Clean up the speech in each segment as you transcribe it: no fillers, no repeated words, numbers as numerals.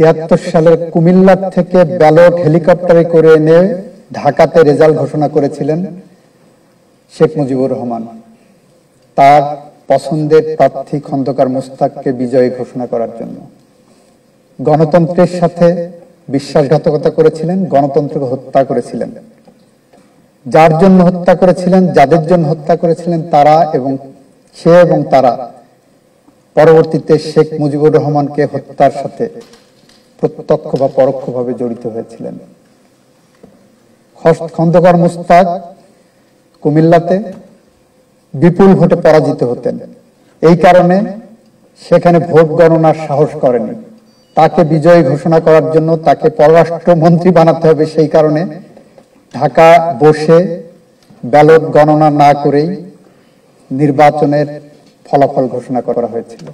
73 সালের কুমিল্লা থেকে ব্যালট হেলিকপ্টারে করে এনে ঢাকাতে রেজাল্ট ঘোষণা করেছিলেন শেখ মুজিবুর রহমান, তার পছন্দের প্রার্থী খন্দকার মোস্তাককে বিজয়ী ঘোষণা করার জন্য। গণতন্ত্রের সাথে বিশ্বাসঘাতকতা করেছিলেন, গণতন্ত্রকে হত্যা করেছিলেন। যার জন্য হত্যা করেছিলেন, যাদের জন্য হত্যা করেছিলেন, তারা এবং তারা পরবর্তীতে শেখ মুজিবুর রহমানকে হত্যার সাথে প্রত্যক্ষ বা পরোক্ষভাবে জড়িত হয়েছিলেন। খন্দকার মোস্তাক কুমিল্লাতে বিপুল ভোটে পরাজিত হতেন। এই কারণে সেখানে ভোট গণনার সাহস করেনি। তাকে বিজয়ী ঘোষণা করার জন্য তাকে পররাষ্ট্রমন্ত্রী বানাতে হবে, সেই কারণে ঢাকা বসে ব্যালট গণনা না করেই নির্বাচনের ফলাফল ঘোষণা করা হয়েছিল।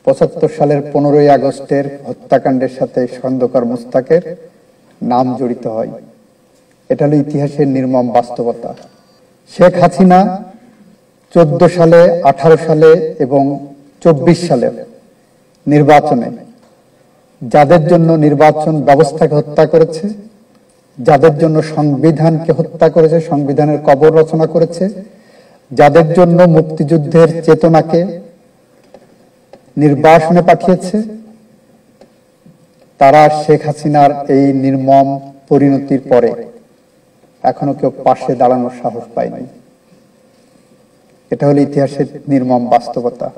৭৫ সালের 15ই আগস্টের হত্যাকাণ্ডের সাথে খন্দকার মোস্তাকের নাম জড়িত হয়। এটা হলো ইতিহাসের নির্মম বাস্তবতা। শেখ হাসিনা 14 সালে, 18 সালে এবং 24 সালে নির্বাচনে যাদের জন্য নির্বাচন ব্যবস্থাকে হত্যা করেছে, যাদের জন্য সংবিধানকে হত্যা করেছে, সংবিধানের কবর রচনা করেছে, যাদের জন্য মুক্তিযুদ্ধের চেতনাকে নির্বাসনে পাঠিয়েছে, তারা শেখ হাসিনার এই নির্মম পরিণতির পরে এখনো কেউ পাশে দাঁড়ানোর সাহস পায়নি। এটা হলো ইতিহাসের নির্মম বাস্তবতা।